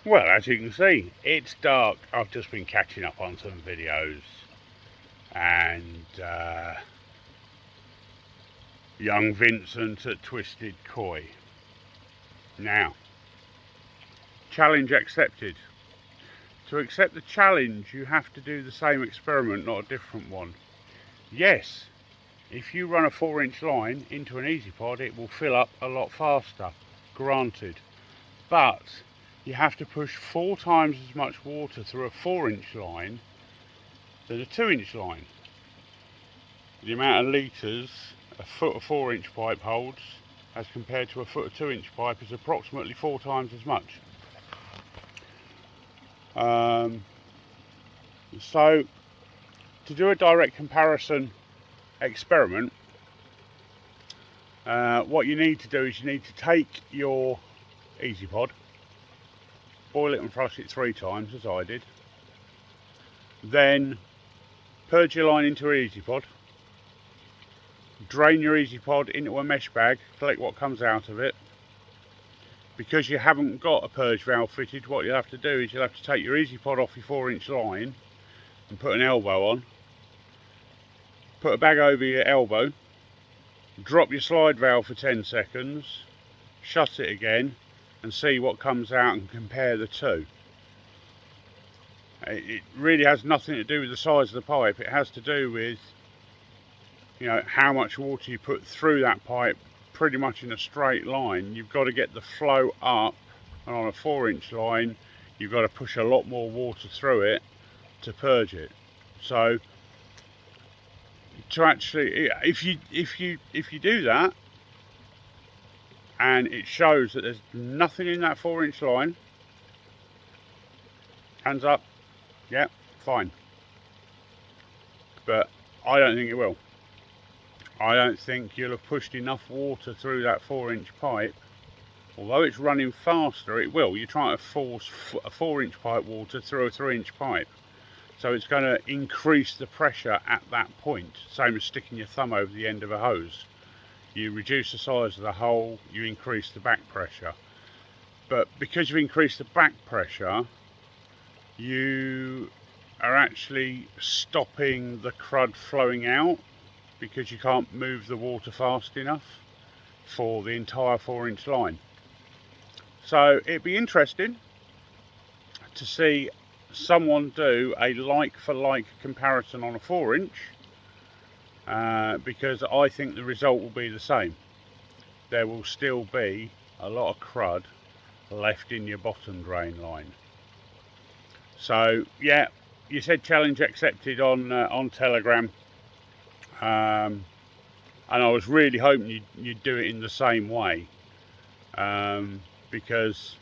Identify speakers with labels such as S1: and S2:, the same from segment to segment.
S1: Well, as you can see, it's dark. I've just been catching up on some videos, and young Vincent at Twisted Koi. Now, challenge accepted. To accept the challenge, you have to do the same experiment, not a different one. Yes, if you run a 4-inch line into an eazypod, it will fill up a lot faster, granted. But you have to push 4 times as much water through a 4-inch line than a 2-inch line. The amount of litres a foot of 4-inch pipe holds as compared to a foot of 2-inch pipe is approximately 4 times as much. So to do a direct comparison experiment, what you need to do is you need to take your eazypod, boil it and flush it 3 times as I did, then purge your line into an eazypod, drain your eazypod into a mesh bag, collect what comes out of it. Because you haven't got a purge valve fitted, what you'll have to do is you'll have to take your eazypod off your 4-inch line and put an elbow on, put a bag over your elbow, drop your slide valve for 10 seconds, shut it again and see what comes out and compare the two. It really has nothing to do with the size of the pipe. It has to do with, you know, how much water you put through that pipe pretty much in a straight line. You've got to get the flow up, and on a 4-inch line you've got to push a lot more water through it to purge it. So to actually, if you do that and it shows that there's nothing in that 4-inch line, hands up, yeah, fine. But I don't think it will. I don't think you'll have pushed enough water through that 4-inch pipe. Although it's running faster, it will. You're trying to force a 4-inch pipe water through a 3-inch pipe. So it's going to increase the pressure at that point. Same as sticking your thumb over the end of a hose. You reduce the size of the hole, you increase the back pressure. But because you've increased the back pressure, you are actually stopping the crud flowing out, because you can't move the water fast enough for the entire 4-inch line. So it'd be interesting to see someone do a like for like comparison on a 4-inch, because I think the result will be the same. There will still be a lot of crud left in your bottom drain line. So yeah, you said challenge accepted on Telegram. And I was really hoping you'd do it in the same way, because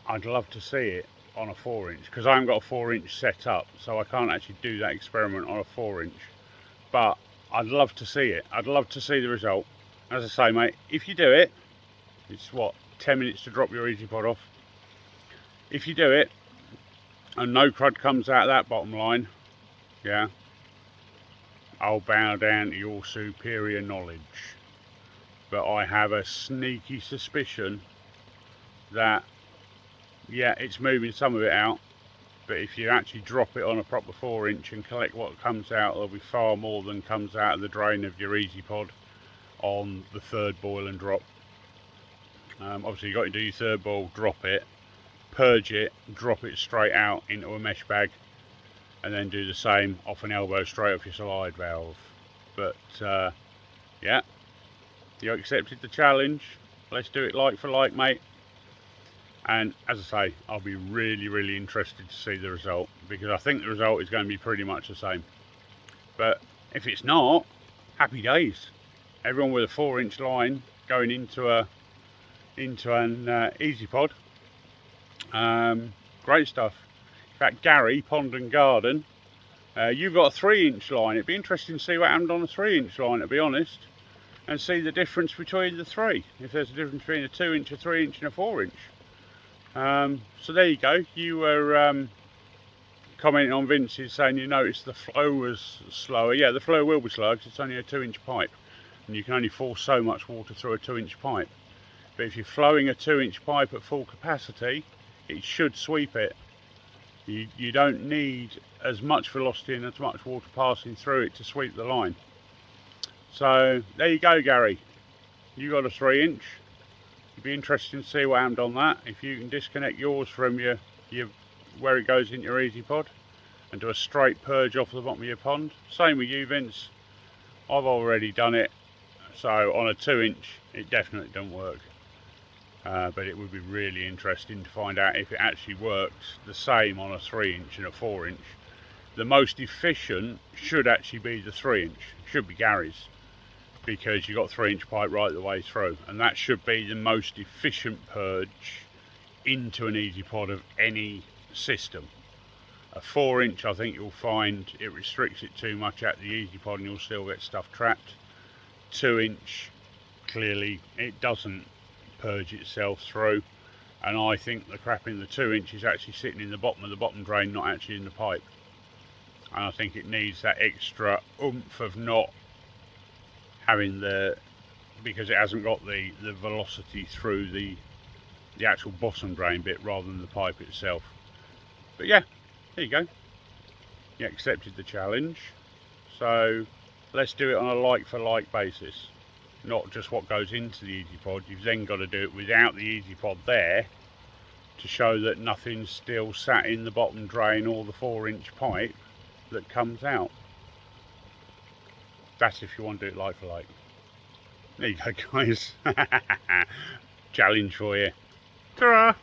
S1: I'd love to see it on a 4-inch, because I haven't got a 4-inch set up, so I can't actually do that experiment on a 4-inch. But I'd love to see it. I'd love to see the result. As I say, mate, if you do it, it's what, 10 minutes to drop your eazypod off. If you do it and no crud comes out of that bottom line, yeah, I'll bow down to your superior knowledge. But I have a sneaky suspicion that, yeah, it's moving some of it out, but if you actually drop it on a proper 4-inch and collect what comes out, there'll be far more than comes out of the drain of your eazypod on the 3rd boil and drop. Obviously you've got to do your 3rd boil, drop it, purge it, drop it straight out into a mesh bag, and then do the same off an elbow straight off your slide valve. But yeah, you accepted the challenge. Let's do it like for like, mate. And as I say, I'll be really interested to see the result, because I think the result is going to be pretty much the same. But if it's not, happy days. Everyone with a 4-inch line going into an eazypod, great stuff. In fact, Gary, Pond and Garden, you've got a 3-inch line. It'd be interesting to see what happened on a 3-inch line, to be honest, and see the difference between the three, if there's a difference between a 2-inch, a 3-inch and a 4-inch. So there you go. You were commenting on Vince's, saying you noticed the flow was slower. Yeah, the flow will be slower because it's only a 2-inch pipe, and you can only force so much water through a 2-inch pipe. But if you're flowing a 2-inch pipe at full capacity, it should sweep it. You don't need as much velocity and as much water passing through it to sweep the line. So there you go, Gary. You got a 3-inch. It'd be interesting to see what happened on that. If you can disconnect yours from your where it goes into your eazypod and do a straight purge off the bottom of your pond. Same with you, Vince. I've already done it. So on a 2-inch, it definitely don't work. But it would be really interesting to find out if it actually works the same on a 3-inch and a 4-inch. The most efficient should actually be the 3-inch. Should be Gary's, because you've got 3-inch pipe right the way through, and that should be the most efficient purge into an eazypod of any system. A 4-inch, I think you'll find it restricts it too much at the eazypod and you'll still get stuff trapped. 2-inch, clearly it doesn't purge itself through, and I think the crap in the 2-inch is actually sitting in the bottom of the bottom drain, not actually in the pipe. And I think it needs that extra oomph of not having because it hasn't got the velocity through the actual bottom drain bit rather than the pipe itself. But yeah, there you go. You accepted the challenge, so let's do it on a like for like basis, not just what goes into the eazypod. You've then got to do it without the eazypod there to show that nothing's still sat in the bottom drain or the 4-inch pipe that comes out. That's if you want to do it like for like. There you go, guys. Challenge for you. Ta-ra!